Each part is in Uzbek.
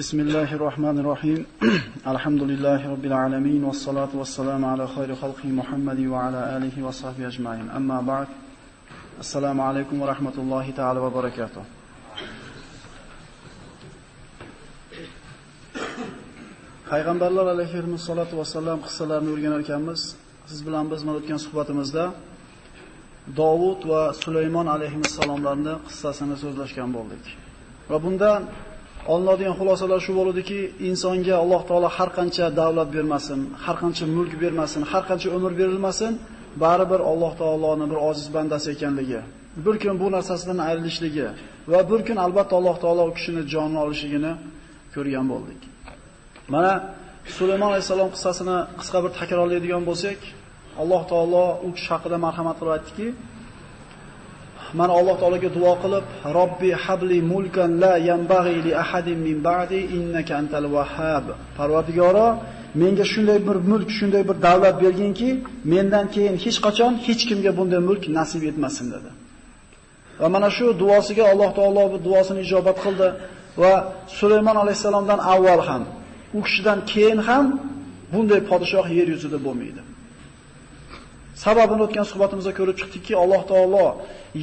Bismillahirrahmanirrahim. Alhamdulillahi Rabbil alamin. Wassalatu wassalamu ala khayri khalqi Muhammadi wa ala alihi wa sahbihi ajma'in. Amma ba'd. Assalomu alaykum va rahmatullohi ta'ala va barakatuh. Payg'ambarlar alayhimussalatu vassalam qissalarini o'rganar ekanmiz. Siz bilan biz mana o'tgan suhbatimizda Davud va Sulaymon alayhimussalomlarning qissasini so'zlashgan bo'ldik. Va bundan olinadigan xulosalar shu bo'ladiki, insonga Alloh taolo har qancha davlat bermasin, har qancha mulk bermasin, har qancha umr berilmasin, baribir Alloh taoloning bir ojiz bandasi ekanligi, bir kun bu narsasidan ayrilishligi va bir kun albatta Alloh taolo u kishini jonini olishligini ko'rgan bo'ldik. Mana Sulaymon alayhisalom qissasini qisqa bir takrorlaydigan bo'lsak, Alloh taolo u kishi haqida marhamat qilib aytdiki, men Alloh taologa duo qilib, Robbi habli mulkan la yanbaghi li ahadin min ba'di innaka antal wahhab. Parvardigoro, menga shunday bir mulk, shunday bir davlat berginki, mendan keyin hech qachon hech kimga bunday mulk nasib etmasin dedi. Va mana shu duosiga Alloh taolo bu duosini ijobat qildi va Sulaymon alayhisalomdan avval ham, u kishidan keyin ham bunday podshoh yer yuzida bo'lmaydi. Sababini o'tgan suhbatimizda ko'rib chiqdikki, Alloh taolo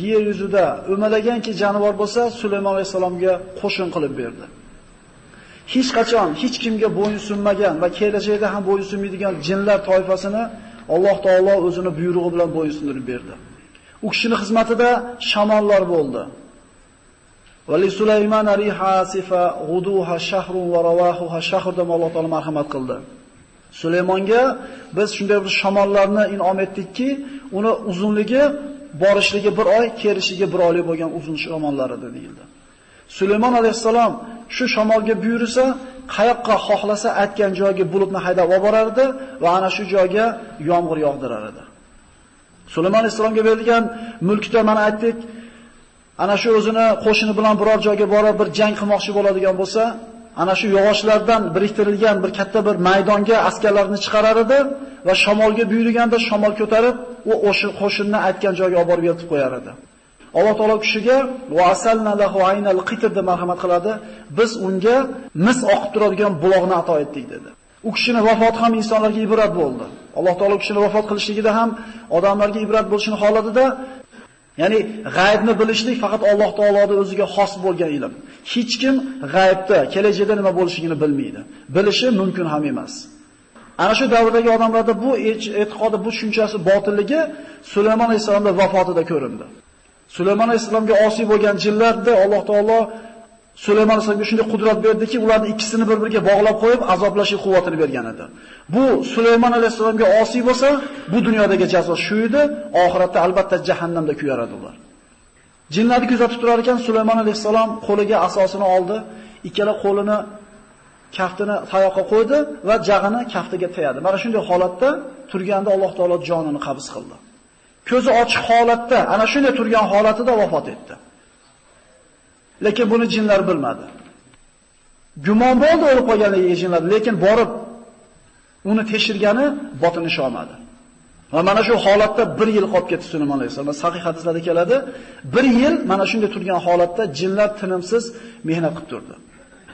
yer yuzida o'malaganki jonivor bo'lsa, Sulaymon alayhisalomga qo'shin qilib berdi. Hech qachon hech kimga bo'ysunmagan va kelajakda ham bo'ysunmaydigan jinlar toifasini Alloh taolo o'zini buyrug'i bilan bo'ysundirib berdi. U kishining xizmatida shamollar bo'ldi. Va li Sulaymon riha sifa ghuduha shahrun va rawahuha shahr deb Alloh taolo marhamat qildi. Sulaymonga biz shunday bir shamollarni in'om etdikki, uni uzunligi borishligi 1 oy, kelishligi 1 oylik bo'lgan uzun shamollar edi deyildi. Sulaymon alayhisalom shu shamolga buyursa, qayoqqa xohlasa aytgan joyga bulutni haydab olib borar edi va ana shu joyga yomg'ir yog'dirar edi. Sulaymon alayhisalomga berilgan mulkda mana aytdik, ana shu o'zini qo'shini bilan biror joyga borib bir jang qilmoqchi bo'ladigan bo'lsa, ana shu yog'ochlardan biriktirilgan bir katta bir maydonga askarlarni chiqarar edi va shamolga buyurganda shamol ko'tarib, u o'sha qo'shinni aytgan joyga olib borib yetib qo'yar edi. Alloh taolo kishiga va asalna lahu aynal qitr deb marhamat qiladi. Biz unga mis oqib turadigan buloqni ato etdik dedi. U kishining vafoti ham insonlarga ibrat bo'ldi. Alloh taolo kishining vafot qilishligida ham odamlarga ibrat bo'lishini xohladida, ya'ni g'aybni bilishlik faqat Alloh taoloning o'ziga xos bo'lgan ilm. Hech kim g'aybda kelajakda nima bo'lishligini bilmaydi. Bilishi mumkin ham emas. Ana shu davrdagi odamlarda bu e'tiqodi, bu tushunchasi botilligi Sulaymon alayhisolamning vafotida ko'rindi. Sulaymon alayhisolamga osiy bo'lgan jinlarda Alloh taolo Sulaymon alayhisolamga shunday qudrat berdiki, ularni ikkisini bir-biriga bog'lab qo'yib, azoblash quvvatini bergan edi. Bu Sulaymon alayhisolamga osiy bo'lsa, bu dunyodagi jazo shu edi, oxiratda albatta jahannamda kuyaradi ular. Jinlarni kuzatib turar ekan, Sulaymon alayhisalom qo'liga asosini oldi, ikkala qo'lini kaftini tayoqqa qo'ydi va jag'ini kaftiga tayadi. Mana shunday holatda turganda Alloh taolo jonini qabz qildi. Ko'zi ochiq holatda, ana shunday turgan holatida vafot etdi. Lekin buni jinlar bilmadi. Gumon bo'ldi o'lib qolganligiga jinlar, lekin borib uni tekshirgani botini olmadi. Va mana shu holatda 1 yil qolib ketdi Sulaymon alayhisalom. Sahih hadislarda keladi, 1 yil mana shunday turgan holatda jinlar tinimsiz mehnat qilib turdi.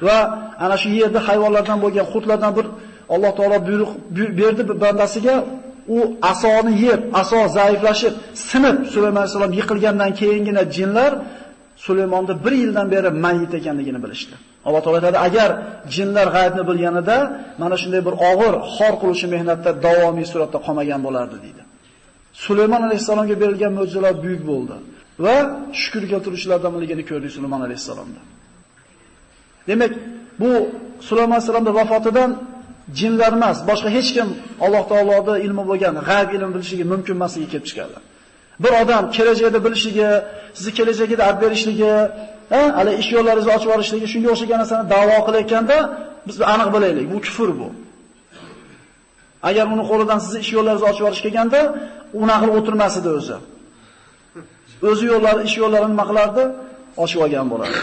Va ana shu yerda hayvonlardan bo'lgan qurtlardan bir Alloh taolo buyruq berdi bandasiga, u asoni yeb, aso zaiflashib, sinib Sulaymon alayhisalom yiqilgandan keyingina jinlar Sulaymonni 1 yildan beri mayit ekanligini bilishdi. Alloh taolo aytadi, agar jinlar g'aybni bilganida mana shunday bir og'ir, xor qiluvchi mehnatda davomiy suratda qolmagan bo'lardi deydi. Sulaymon alayhisalomga berilgan mo'jizalar buyuk bo'ldi va shukr keltiruvchilardan biligini ko'rdik Sulaymon alayhisalomda. Demak, bu Sulaymon alayhisalomning vafotidan jinlar emas, boshqa hech kim Alloh taoloning ilmi bo'lgan g'ayb ilm bilishligi mumkin emasligi kelib chiqadi. Bir odam kelajakda bilishligi, sizni kelajakda olib berishligi, hali ish yo'llaringizni ochib olishligi, shunga o'xshagan narsani da'vo qilayotganda biz aniq bilaylik, bu kufr bu. Agar uni qo'lidan sizni ish yo'llaringizni ochib olish kelganda, unaqa qilib o'tirmas edi o'zi. O'zi yo'llari, ish yo'llarini nima qilardi? Ochib olgan bo'lardi.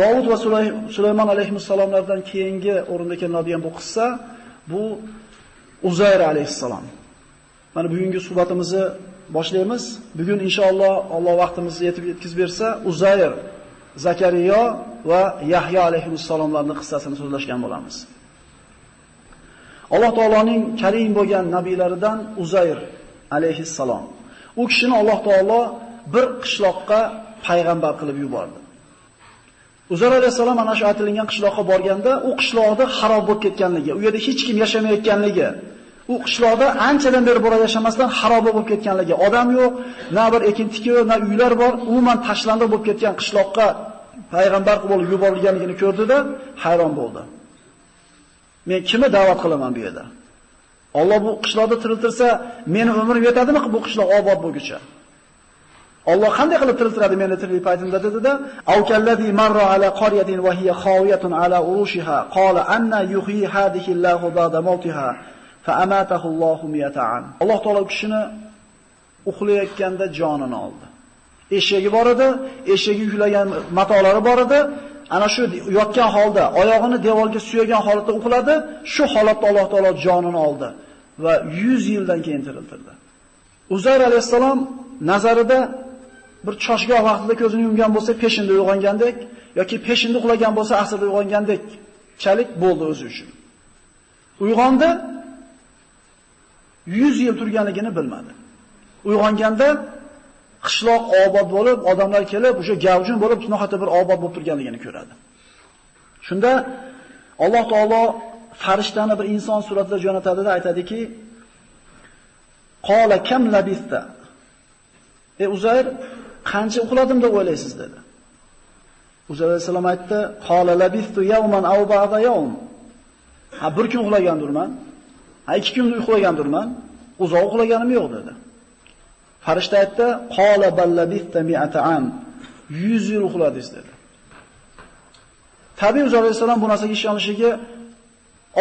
Davud va Sulaymon alayhissalomlardan keyingi o'rinda keladigan bu qissa bu Uzayr alayhissalom. Mana bugungi suhbatimizni boshlaymiz. Bugun inshaalloh Alloh vaqtimizni yetkazib bersa, Uzayr, Zakariyo va Yahyo alayhissalomlarning qissasini so'zlashgan bo'lamiz. Alloh taoloning karim bo'lgan nabiylaridan Uzayr alayhissalom. U kishini Alloh taolo bir qishloqqa payg'ambar qilib yubordi. Uzayr alayhissalom ana shu aytilgan qishloqqa borganda, u qishloqda xarob bo'lib ketganligi, u yerda hech kim yashamayotganligi, u qishloqda anchadan beri bora yashamasdan xarob bo'lib ketganligi, odam yo'q, na bir ekin-tik yo'q, na uylar bor, umuman tashlandiq bo'lib ketgan qishloqqa payg'ambar bo'lib yuborilganligini ko'rdi-da, hayron bo'ldi. Men kimni da'vat qilaman bu yerda? Alloh bu qishloqda tiriltirsa, meni umrim yetadimi bu qishloq obod bo'lguncha? Alloh qanday qilib tiriltiradi meni tiriklik paytimda dedi-da, "Aukallazi marra ala qaryatin wa hiya khawiyatun ala urushiha, qala anna yuhyi hadhihi Allahu ba'da mawtiha, fa amatahu Allahu miyata'an." Alloh taolo kishini uxlayotganda jonini oldi. Eshagi bor edi, eshagi yuklagan matolari bor edi. Ana shu yotgan holda, oyog'ini devorga suyagan holatda uxladi, shu holatda Alloh taolo jonini oldi va 100 yildan keyin tiriltirdi. Uzayr alayhissalom nazarida bir choshgoh vaqtida ko'zini yumgan bo'lsa, peshinda uyg'ongandek yoki peshinda uxlagan bo'lsa, asrda uyg'ongandek chalik bo'ldi o'zi uchun. Uyg'ondi, 100 yil turganligini bilmadi. Uyg'onganda qishloq obod bo'lib, odamlar kelib, o'sha gavjun bo'lib, nihoyatda bir obod bo'lib turganligini ko'radi. Shunda Alloh taolo farishtani bir inson suratida jo'natadi-da, aytadiki: "Qala kam labista?" Uzayr, qancha uxladim deb o'ylaysiz dedi. Uzayr alayhisalom aytdi: "Qala labistu yawman aw ba'da yawm." Bir kun uxlagandirman, 2 kun uxlagandirman, uzoq uxlaganim yo'q dedi. Farishta aytdi: "Qala bal labista mi'ata am." 100 yil uxladingiz dedi. Tabiiy Uzayr alayhisalom bu narsaga ishonishiga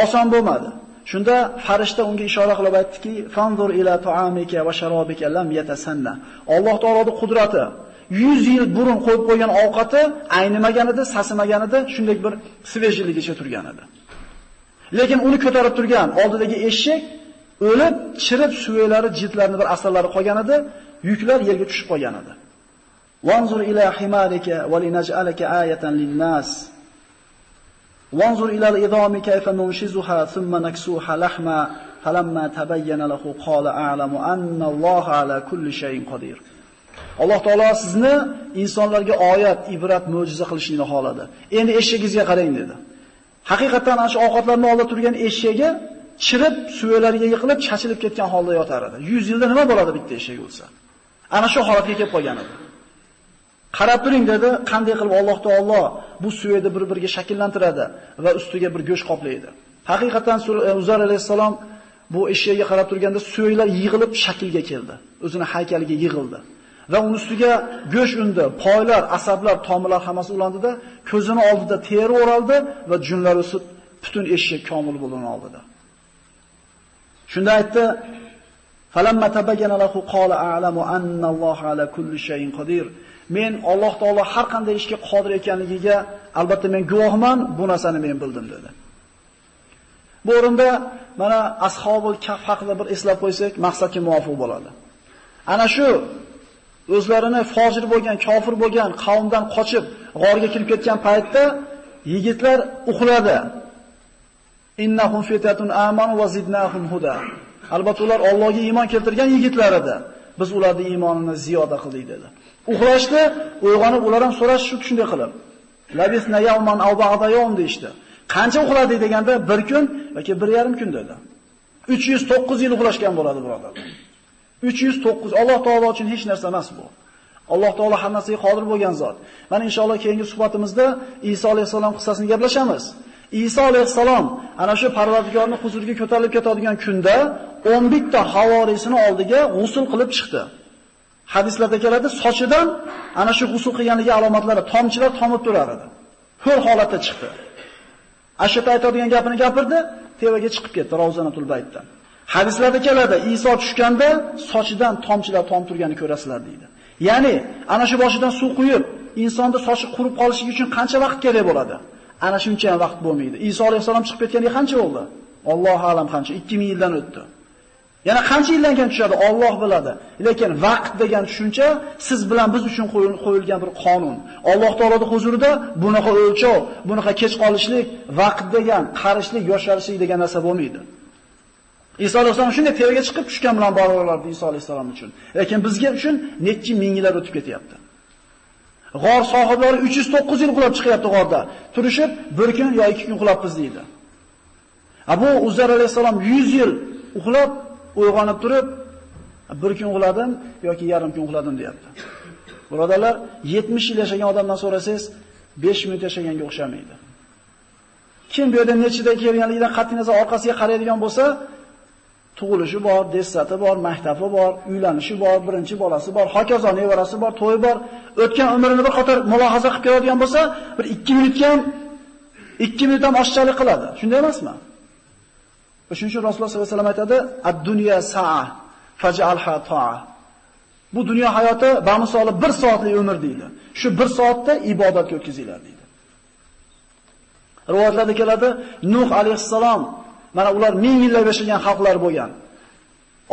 oson bo'lmadi. Shunda farishta unga ishora qilib aytdiki: "Fanzur ila ta'amika va sharobika lam yatasanna." Alloh taoloning qudrati 100 yil burun qo'yib qo'ygan ovqati aynimagan edi, sasimagan edi, shunday bir svejligicha turgan edi. Lekin uni ko'tarib turgan oldidagi eshak o'lib, chirib, suvaylari, jitlarini bir asarlari qolgan edi, yuklar yerga tushib qolgan edi. "Vanzur ila himarika va linaj'alaka ayatan lin-nas." "Wanzur ila al-idami kayfa nunshizuha thumma naksuha lahma falamma tabayyana lahu qala a'lamu anna Alloha ala kulli shay'in qodir." Alloh taolo sizni insonlarga oyat, ibrat, mo'jiza qilishni xohladi. Endi eshagingizga qarang dedi. Haqiqatan ana shu ovqatlarni olib turgan eshagi chirib, suvaylariga yiqilib, chachilib ketgan holda yotar edi. 100 yilda nima bo'ladi bitta eshak o'lsa? Ana shu holatga kelib qolgan edi. Qarab turing dedi, qanday qilib Alloh taolo bu suvayni bir-biriga shakllantiradi va ustiga bir go'sht qoplaydi. Haqiqatan Uzayr alayhissalom bu eshakka qarab turganda suvaylar yig'ilib shaklga keldi. O'zini haykaliga yig'ildi. Va uning ustiga go'sht undi, poylar, asablar, tomirlar hammasi ulandida, ko'zini oldida teri o'raldi va junlar o'sib, butun eshak komil bo'lgan oldida. Shunda aytdi: "Falamma tabayyana lahu qala a'lamu anna Alloha ala kulli shay'in qodir." Men Alloh taolo har qanday ishga qodir ekanligiga albatta men guvohman, bu narsani men bildim dedi. Bu o'rinda mana Ashobul Kahf haqida bir eslab qo'ysak, maqsadga muvofiq bo'ladi. Ana shu o'zlarini fojir bo'lgan, kofir bo'lgan qavmdan qochib g'orga kirib ketgan paytda yigitlar uxladi. Innahum fitatun amanu va zidnahum huda. Albatta ular Allohga iymon keltirgan yigitlar edi. Biz ularning iymonini ziyoda qildik dedi. Uxlashdi, uyg'onib ular ham so'rashdi shunday qilib. Labisna yawman aw ba'da yawm deydi. Qancha uxladik deganda 1 kun yoki 1,5 kun dedi. 309 yil uxlashgan bo'ladi birodarlar. 309. Alloh taolo uchun hech narsa emas bu. Alloh taolo har narsaga qodir bo'lgan zot. Mana inshaalloh keyingi suhbatimizda Iso alayhisalom qissasini gaplashamiz. Iso alayhisalom ana shu Parvardigorning huzuriga ko'tarilib ketadigan kunda 11 ta havorisini oldiga g'usl qilib chiqdi. Hadislarda keladi, sochidan ana shu g'usl qilganligi alomatlari, tomchilar tomib turar edi. Ho'l holatda chiqdi. Ashata aytadigan gapini gapirdi, tevaga chiqib ketdi Ravzanatul Baytdan. Hadislarda keladi, Iso tushganda sochidan tomchilar tomib turganini ko'rasizlar deydi. Ya'ni ana shu boshidan suv quyib, insonda sochi qurib qolishiga uchun qancha vaqt kerak bo'ladi? Ana shuncha vaqt bo'lmaydi. Iso alayhisalom chiqib ketganiga qancha bo'ldi? Allohu a'lam qancha? 2000 yildan o'tdi. Yana qancha yildan keyin tushadi, Alloh biladi. Lekin vaqt degan tushuncha siz bilan biz uchun qo'yilgan bir qonun. Alloh taoloning huzurida bunaqa o'lchov, bunaqa kech qolishlik, vaqt degan, qarishlik, yosharishlik degan narsa bo'lmaydi. Iso alayhisalom shunday terga chiqib tushgan bilan baravarlardi Iso alayhisalom uchun. Lekin bizga uchun necha ming yillar o'tib ketyapti. G'or sohiblari 309 yil uxlab chiqyapti g'orda. Turishib, bir kun yo 2 kun uxlabmiz deydi. Abu Uzar alayhisalom 100 yil uxlab uyg'onib turib, bir kun uxladim yoki yarim kun uxladim deyapti. Birodarlar, 70 yil yashagan odamdan so'rasangiz, 5 minut yashaganga o'xshamaydi. Kim bu yerda nechida kelganligidan qat'iy nazar orqasiga qaraydigan bo'lsa, tug'ilishi bor, dessati bor, maktabi bor, uylanishi bor, birinchi bolasi bor, hokazo nevarasi bor, to'yi bor, o'tgan umrini bir qator mulohaza qilib ko'radigan bo'lsa, bir 2 minut ham oshchalik qiladi. Shunday emasmi? Shuning uchun Rasululloh sollallohu alayhi vasallam aytadi: "Ad-dunya sa'a, faj'alha ta'a." Bu dunyo hayoti bamisoli 1 soatlik umr deydi. Shu 1 soatda ibodatga o'tkazinglar deydi. Rivoyatlarda keladi, Nuh alayhissalom, mana ular 1000 yillar yashagan xalqlar bo'lgan.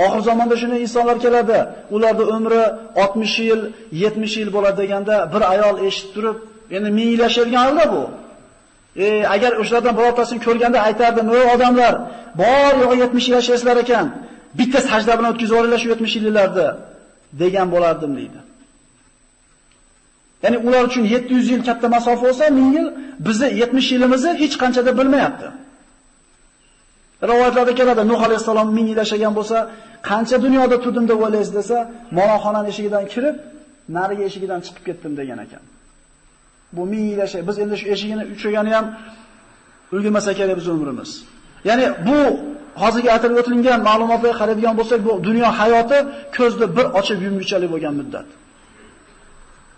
Oxir zamonda shunday insonlar keladi, ularning umri 60 yil, 70 yil bo'ladi deganda bir ayol eshitib turib, endi 1000 yil yashaydigan holda bu. Agar o'shalardan birortasini ko'rganda aytardim, "Ey odamlar, bor yo'g'i 70 yil yashaysizlar ekan, bitta sajda bilan o'tkazib yuboringlar shu 70 yillarni" degan bo'lardim deydi. Ya'ni ular uchun 700 yil katta masofa bo'lsa, 1000 yil bizni 70 yilimizni hech qancha deb bilmayapti. Rivoyatlarda keladi, Nuh alayhisalom 1000 yil yashagan bo'lsa, qancha dunyoda turdim deb o'ylaysiz desa, monoxonaning eshigidan kirib, nariga eshigidan chiqib ketdim degan ekan. Bu 1000 yil yashay. Biz endi shu eshigini uchirgani ham ulgurmasa kerak biz umrimiz. Ya'ni bu hozirga aytilib o'tilgan ma'lumotlarga qaraydigan bo'lsak, bu dunyo hayoti ko'zni bir ochib yumgunchalik bo'lgan muddat.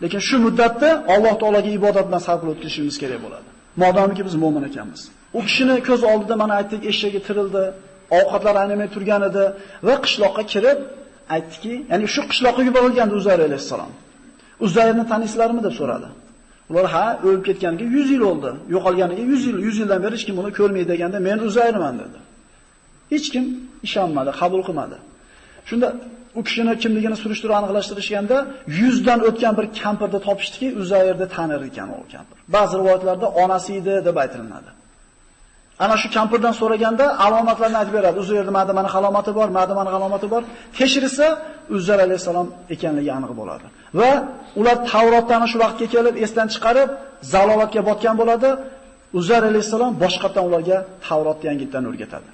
Lekin shu muddatda Alloh taolaga ibodat bilan sarf qilib o'tkazishimiz kerak bo'ladi. Modomiki biz mu'min ekanmiz. U kishini ko'z oldida mana aytdik, eshagi tirildi, ovqatlar aynamay turgan edi va qishloqqa kirib aytdiki, ya'ni shu qishloqqa yuborilgandi Uzayr alayhisalom. Uzayrni taniysizlarmi deb so'radi. Ular ha, o'lib ketganiga 100 yil bo'ldi. Yo'qolganiga 100 yildan beri hech kim uni ko'rmaydi deganda, men Uzayrman dedi. Hech kim ishonmadi, qabul qilmadi. Shunda u kishini kimligini surishtirib aniqlashtirishganda 100 dan o'tgan bir kampirni topishdiki, Uzayrni tanir ekan u kampir. Ba'zi rivoyatlarda onasi edi deb aytiladi. Ana shu kampirdan so'raganda alomatlarni aytib beradi. Uzayrda mana alomati bor, mana alomati bor. Tekshirsa, Uzayr alayhisalom ekanligi aniq bo'ladi. Va ular Tavrotdan shu vaqtga kelib esdan chiqarib, zalolatga botgan bo'ladi. Uzayr alayhisalom boshqatdan ularga Tavrotni yangitdan o'rgatadi.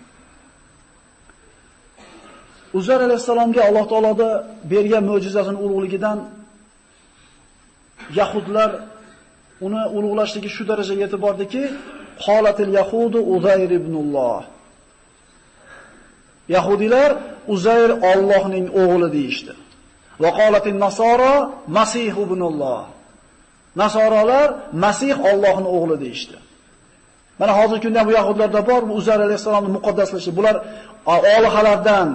Uzayr alayhisalomga Alloh taoloda bergan mo'jizasining ulug'ligidan yahudlar uni ulug'lashligi shu darajaga yetib bordiki, qolatil yahudu Uzayr ibnulloh. Yahudilar Uzayr Allohning o'g'li deyishdi. Va qolatin nasara Masih ibnulloh. Nasorolar Masih Allohning o'g'li deyishdi. Mana hozirgi kunda bu yahudlarda bor, bu Uzayr alayhisalomni muqaddaslashi. Bular olihalardan,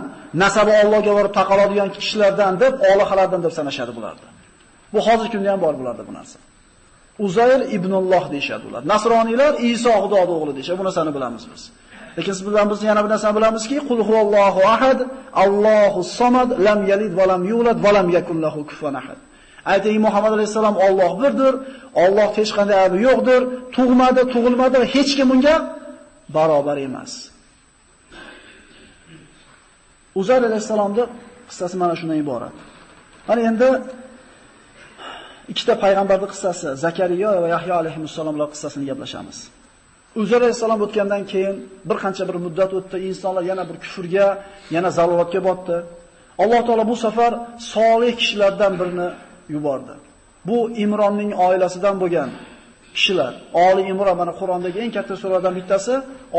nasabi Allohga borib taqaladigan kishilardan deb olihalardan deb sanashadi bularni. Bu hozirgi kunda ham bor bularda bu narsa. Uzayr ibnulloh deyshadi ular. Nasroniylar Iso Xudoning o'g'li deyshadi. Bu narsani bilamiz biz. Lekin biz yana bir narsani bilamizki, qul huvallohu ahad, Allohus samad, lam yalid va lam yulad va lam yakul lahu kufuwan ahad. Ayting, Muhammad alayhisalom Alloh birdir, Alloh hech qanday aybi yo'qdir, tug'madi, tug'ilmadi va hech kim unga barobar emas. Uzayr alayhisalomning qissasi mana shundan iborat. Mana endi ikkita payg'ambarning qissasi, Zakariya va Yahyo alayhissalomlar qissasini gaplashamiz. Uzayr alayhisalom o'tgandan keyin bir qancha bir muddat o'tdi, insonlar yana bir kufrga, yana zalolatga botdi. Alloh taolo bu safar solih kishilardan birini yubordi. Bu Imronning oilasidan bo'lgan kishilar. Oli Imron, mana Qur'ondagi eng katta suralardan bittasi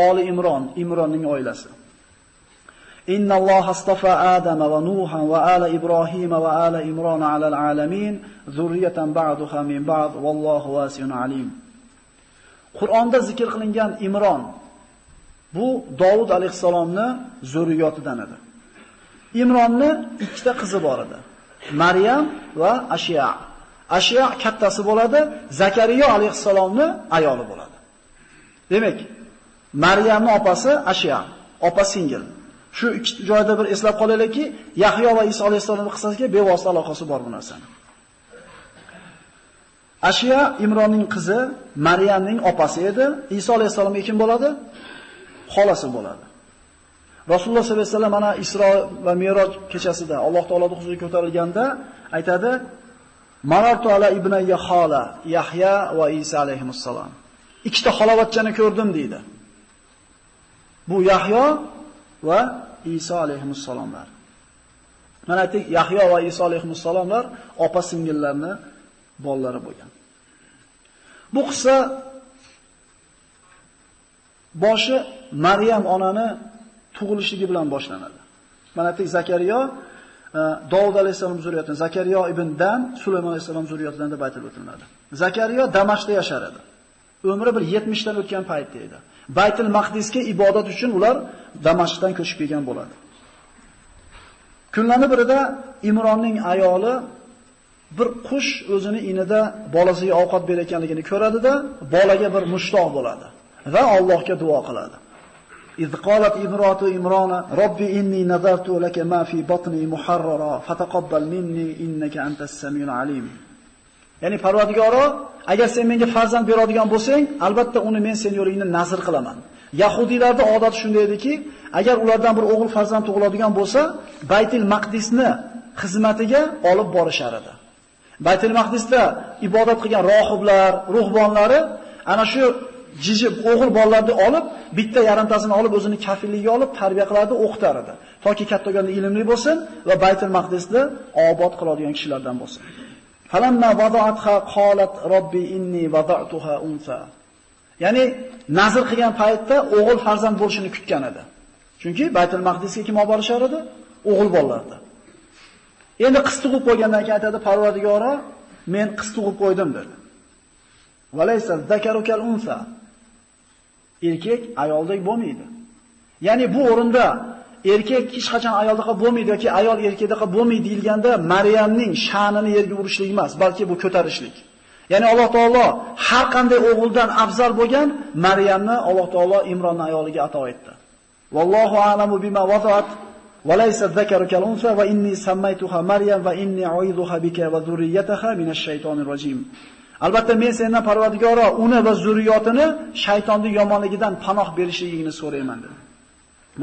Oli Imron, Imronning oilasi. Innalloha astafa Adama va Nuhan va ala Ibrohima va ala Imron ala al-alamin, zurriyatan ba'duha min ba'd, vallohu wasi'un alim. Qur'onda zikr qilingan Imron bu Davud alayhisalomning zurriyotidan edi. Imronni ikkita qizi bor edi. Maryam va Ashiya. Ashiya kattasi bo'ladi, Zakariya alayhisalomning ayoli bo'ladi. Demak, Maryamning opasi Ashiya, opa singil. Shu ikki joyda bir eslab qolaylikki, Yahyo va Iso alayhisolamning qissasiga bevosita aloqasi bor bu narsaning. Ashiya Imronning qizi, Maryamning opasi edi. Iso alayhisolamga kim bo'ladi? Xolasi bo'ladi. Rasululloh sollallohu alayhi vasallam mana Isro va Mi'roj kechasida Alloh taoloning huzuriga ko'tarilganda aytadi: "Marartu ala ibnayya xola, Yahya va Isa alayhimussalom." Ikkita xolovatchani ko'rdim deydi. Bu Yahyo va Iso alayhimussalomlar. Mana aytdik, Yahyo va Iso alayhimussalomlar opa-singillarni bolalari bo'lgan. Bu qissa boshi Maryam onani tug'ilishligi bilan boshlanadi. Mana aytdik, Zakariya Davud alayhisalom zurriyatidan, Zakariya ibn Dan, Sulaymon alayhisalom zurriyatidan deb aytilib o'tiladi. Zakariya Damashqda yashar edi. Umri bir 70 dan o'tgan paytda edi. Baytul Maqdisga ibodat uchun ular Damashqdan ko'chib kelgan bo'ladi. Kunlarning birida Imronning ayoli bir qush o'zini inida bolasiga ovqat berayotganligini ko'radi-da, bolaga bir mushtoq bo'ladi va Allohga duo qiladi. إذ قالت امرأة عمران رب إني نذرت لك ما في بطني محررا فتقبل مني إنك أنت السميع العليم. Ya'ni Parvardigoro, agar sen menga farzand beradigan bo'lsang, albatta uni men sen yo'lingni nazr qilaman. Yahudiylarning odati shunday ediki, agar ulardan bir o'g'il farzand tug'iladigan bo'lsa, Baytul Maqdisni xizmatiga olib borishar edi. Baytul Maqdisda ibodat qilgan rohiblar, ruhbonlari ana shu jiji o'g'il bolalarni olib, bitta yarimtasini olib o'zini kafilligiga olib tarbiya qiladi, o'qitar edi. Toki katta bo'lganda ilmli bo'lsin va Baytul Maqdisni obod qiladigan kishilardan bo'lsin. Falamma wada'atha qalat robbi inni wada'tuha unsa. Ya'ni nazr qilgan paytda o'g'il farzand bo'lishini kutgan edi. Chunki Baytul Maqdisga kim olib borishar edi? O'g'il bolalardi. Endi qiz tug'ib qo'ygandan keyin aytadi Parvardigoro, men qiz tug'ib qo'ydim dedi. Valaysa zakaru kal unsa. Erkak ayoldek bo'lmaydi. Ya'ni bu o'rinda erkak hech qachon ayoldaqa bo'lmaydi yoki ayol erkakdaqa bo'lmaydi deyilganda Maryamning sha'nini yerga urishlik emas, balki bu ko'tarishlik. Ya'ni Alloh taolo har qanday o'g'ildan afzal bo'lgan Maryamni Alloh taolo Imronning ayoliga ato etdi. Vallohu a'lamu bima wada'at walaysa zakaru kal unsa va inni sammaytuha Maryam va inni u'iduha bika va zurriyyataha minash shaytonir rojim. Albatta men sendan Parvardigoro uni va zurriyotini shaytonning yomonligidan panoh berishligingni so'rayman dedi.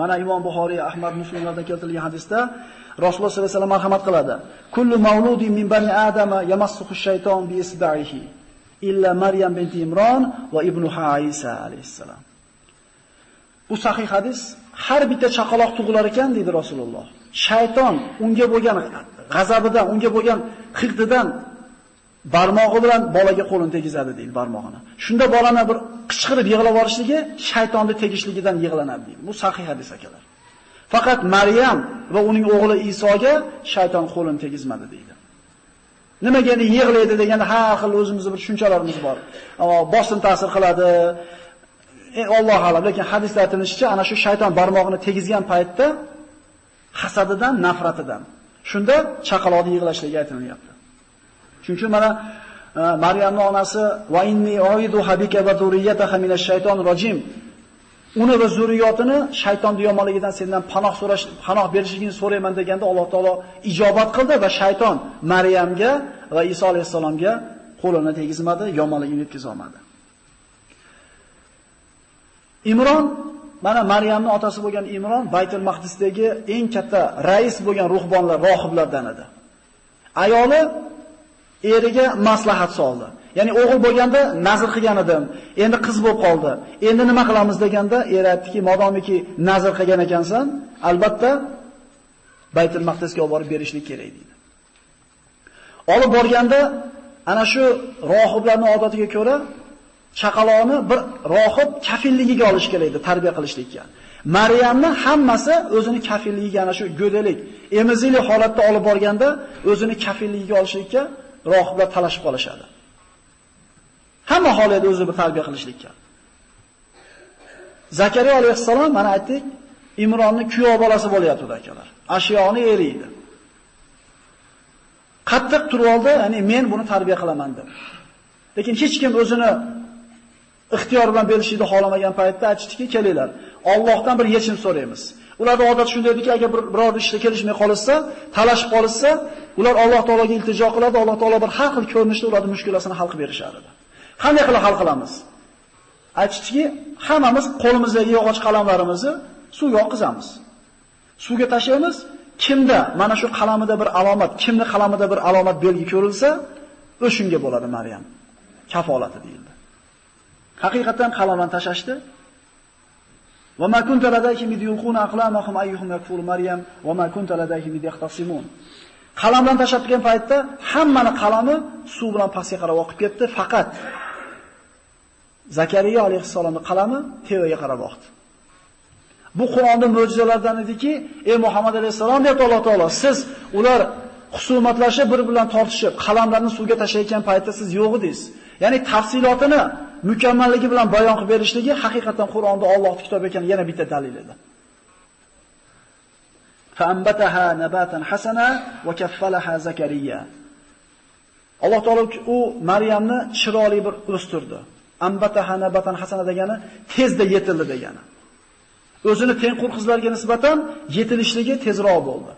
Mana Imom Buxoriy, Ahmad, Muslimlardan keltirilgan hadisda Rasululloh sollallohu alayhi vasallam marhamat qiladi. Kullu mawludin min bani Adama yamassuhu shayton bi isba'ihi illa Maryam binti Imron va ibnuha Isa alayhissalom. Bu sahih hadis. Har bitta chaqaloq tug'ilar ekan deydi Rasululloh. Shayton unga bo'lgan g'azabidan, unga bo'lgan hiqdidan barmog'i bilan bolaga qo'lini tegizadi deydi, barmog'ini. Shunda bolani bir qichqirib yig'lab olishligi shaytonning tegishligidan yig'lanadi deydi. Bu sahih hadis akalar. Faqat Maryam va uning o'g'li Isoga shayton qo'lini tegizmadi deydi. Nimaga yig'laydi deganda har xil o'zimizning bir tushunchalarimiz bor. Bosim ta'sir qiladi. Alloh a'lam, lekin hadisda aytilishicha, ana shu shayton barmog'ini tegizgan paytda hasadidan, nafratidan. Shunda chaqaloqning yig'lashligi aytilyapti. Chunki mana Maryamning onasi va inni u'iduha bika va zurriyyataha minash shaytonir rojim. Uni va zurriyotini shaytonning yomonligidan sendan panoh berishligini so'rayman deganda Alloh taolo ijobat qildi va shayton Maryamga va Iso alayhisalomga qo'lini tegizmadi, yomonligini yetkiza olmadi. Imron, mana Maryamning otasi bo'lgan Imron Baytul Maqdisdagi eng katta rais bo'lgan ruhbonlar, rohiblardan edi. Ayoli eriga maslahat soldi. Ya'ni o'g'il bo'lganda nazr qilgan edim, endi qiz bo'lib qoldi. Endi nima qilamiz deganda er aytdiki, modomiki nazr qilgan ekansan, albatta Baytul Maqdisga olib borib berishlik kerak dedi. Olib borganda ana shu rohiblarning odatiga ko'ra chaqaloqni bir rohib kafilligiga olish kerak edi, tarbiya qilishlikka. Maryamni hammasi o'zini kafilligiga, ana shu go'dalik, emizikli holatda olib borganda o'zini kafilligiga olishlikka rohiblar talashib qolishadi. Hamma holatda o'zi bir tarbiya qilishlikka. Zakariya alayhissalom mana aytdik, Imronning kuyov bolasi bo'lyapti akalar. Ashiyoni eri edi. Qattiq turib oldi, ya'ni men buni tarbiya qilaman deb. Lekin hech kim o'zini ixtiyor bilan berishni xohlamagan paytda aytishdiki, kelinglar, Allohdan bir yechim so'raymiz. Ularning odati shunday ediki, agar biror ishga kelishmay qolsa, talashib qolsa, ular Alloh taologa iltijo qiladi, Alloh taolo bir har xil ko'rinishda ularning mushkulasini hal qilib berishar edi. Qanday qilib hal qilamiz? Aytishdiki, hammamiz qo'limizdagi yog'och qalamlarimizni suvga oqizamiz. Suvga tashlaymiz. Kimda mana shu qalamida bir alomat, kimning qalamida bir alomat belgi ko'rilsa, o'shunga bo'ladi Maryam. Kafolati deyildi. Haqiqatan qalamdan tashashdi. Va ma kunta ladayhim id yulquna aqlamahum ayyuhum yakfuru Maryam va ma kunta ladayhim id yahtasimun. Qalamdan tashab turgan paytda hammani qalami suv bilan pastga qarab oqib ketdi, faqat Zakariya alayhissalomning qalami tevaga qarab oqdi. Bu Qur'onda mo'jizalardan ediki, ey Muhammad alayhissalom deyapti Alloh taolo, siz ular husumatlashib bir bilan tortishib, qalamlarni suvga tashayotgan paytda siz yo'q edingiz. Ya'ni tafsilotini mukammalligi bilan bayon qilib berishligi haqiqatan Qur'onda Allohning kitobi ekan yana bitta dalil edi. Fa'ambataha nabatan hasana va kaffalaha Zakariya. Alloh taolo u Maryamni chiroyli bir o'stirdi. Ambataha nabatan hasana degani tezda yetildi degani. O'zini tengqur qizlarga nisbatan yetilishligi tezroq bo'ldi.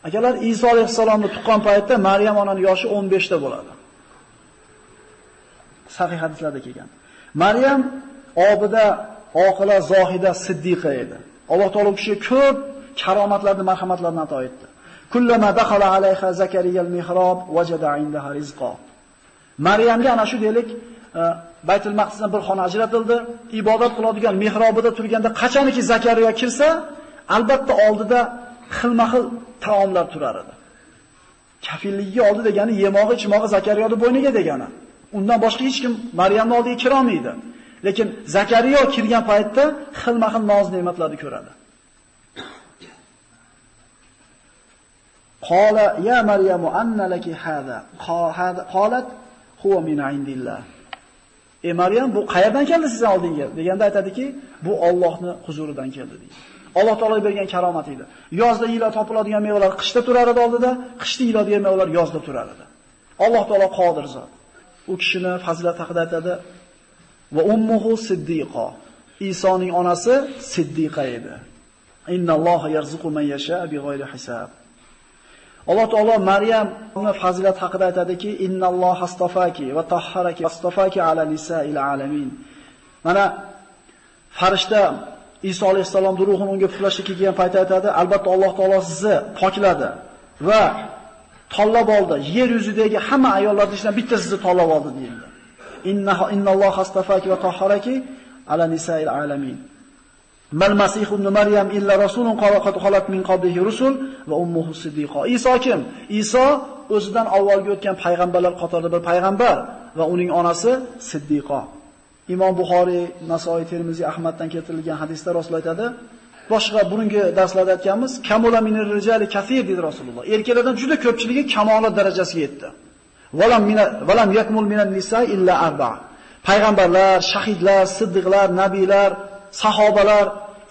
Agarlar Iso alayhissalomni tuqqan paytda Maryam onaning yoshi 15 ta bo'ladi. Sahih hadislarda kelgan. Maryam obida, oqila, zohida, siddiqa edi. Alloh taolo u kishiga ko'p karomatlarni, marhamatlarni ato etdi. Kullama dakhala alayha Zakariya al-mihrab wajada indaha rizqa. Maryamga ana shu deylik Baytul Maqdisdan bir xona ajratildi. Ibodat qiladigan mihrobida turganda qachoniki Zakariya kirsa, albatta oldida xilma-xil taomlar turar edi. Kafilligiga oldi degani yemog'i, ichmog'i Zakariyaning bo'yniga degani. Undan boshqa hech kim Maryamning oldiga kira olmaydi. Lekin Zakariya kirgan paytda xilma-xil noz-ne'matlarni ko'radi. Qala ya Maryamu anna laki hada? Qalat huwa min indillah. Ey Maryam, bu qayerdan keldi sizning oldingizga? Deganda aytadiki, bu Allohning huzuridan keldi deydi. Alloh taolo bergan karomat edi. Yozda yila topiladigan mevalar qishda turar edi oldida, qishda yiladigan mevalar yozda turar edi. Alloh taolo qodir zot. U kishini fazilat haqida aytadi. Va ummuhu siddiqa. Isoning onasi siddiqa edi. Innalloha yarzuqu man yasha bighayri hisob. Alloh taolo Maryamning fazilat haqida aytadiki, innalloha astafaki va tahharaki astafaki ala nisa'il alamin. Mana farishta Iso alayhissalom ruhini unga puflashga kelgan paytda aytadi, albatta Alloh taolo sizni pokladi va tanlab oldi. Yer yuzidagi hamma ayollarning ichidan bitta sizni tanlab oldi deyildi. Innalloha astafaki va tahharaki ala nisa'il alamin. Mal Masih ibn Maryam illa rasulun qad khalat min qablihi rusul va ummuhu siddiqa. Iso kim? Iso o'zidan avvalgi o'tgan payg'ambarlar qatorida bir payg'ambar va uning onasi siddiqa. Imom Buxoriy, Nasoiy, Termiziy, Ahmaddan keltirilgan hadisda Rasul aytadi. Boshqa burungi darslarda aytganmiz, kamula minir rijali kaseer dedi Rasululloh. Erkaklardan juda ko'pchiligi kamolat darajasiga yetdi. Valam yakmul minan nisa illa arba. Payg'ambarlar, shahidlar, siddiqlar, nabiylar, sahobalar,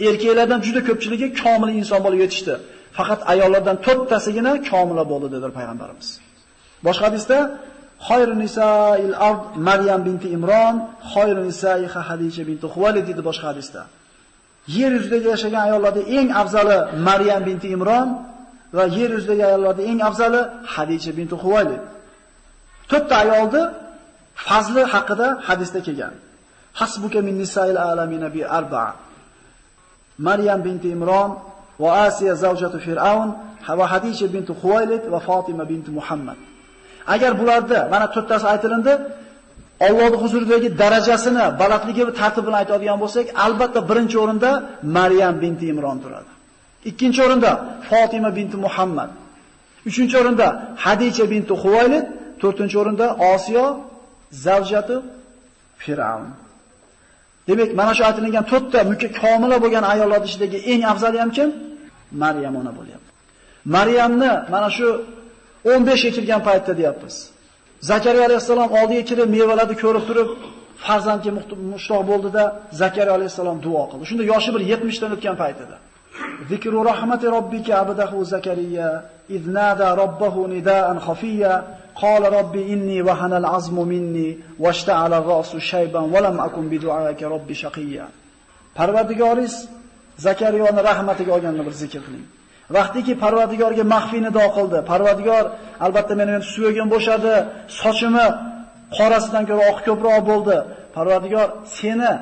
erkaklardan juda ko'pchiligi komil inson bo'lib yetishdi. Faqat ayollardan 4 tasigina komila bo'ldi dedilar payg'ambarimiz. Boshqa hadisda Xayrun nisa'il ard Maryam binti Imron, Xayrun nisa'iha Hadija binti Xuvaylid dedi boshqa hadisda. Yer yuzidagi yashagan ayollarda eng afzali Maryam binti Imron va yer yuzidagi ayollarda eng afzali Hadija binti Xuvaylid. 4 ta ayolni fazli haqida hadisda kelgan. Hasbuka min nisa'il alamina bi arba'a. Maryam binti Imron va Asiya zawjatu Fir'aun va Hadija binti Xuvaylid va Fatima binti Muhammad. Agar bularda mana 4 tasi aytilindi, Allohning huzuridagi darajasini, balandligi va tartibini bilan aytadigan bo'lsak, albatta birinchi o'rinda Maryam binti Imron turadi. Ikkinchi o'rinda Fatima binti Muhammad. Uchinchi o'rinda Hadija binti Xuvaylid, to'rtinchi o'rinda Osiyo zavjatu Fir'aun. Demak, mana shu aytilgan 4 ta komila bo'lgan ayollar ichidagi eng afzali ham kim? Maryam ona bo'lyapti. Maryamni mana shu 15 ga kirgan paytda deyapmiz. Zakariya alayhissalom oldiga kirib mevalarni ko'rib turib, farzandga mushtoq bo'ldida Zakariya alayhissalom duo qildi. Shunda yoshi bir 70 dan o'tgan paytida. Zikru rahmati robbika abdahu Zakariya iznada robbahu nidaan khafiyya qala robbi inni wahana al-azmu minni washta'ala ar-ra'su shayban wa lam akun bi du'aika robbi shaqiyya. Parvardigoringiz Zakariyoni rahmatiga olganini bir zikr qiling. Vaqtiki Parvardigorga maxfiy nido qildi. Parvardigor, albatta meni suyagim bo'shadi, sochimni qorasidan ko'ra oq ko'proq bo'ldi. Parvardigor, seni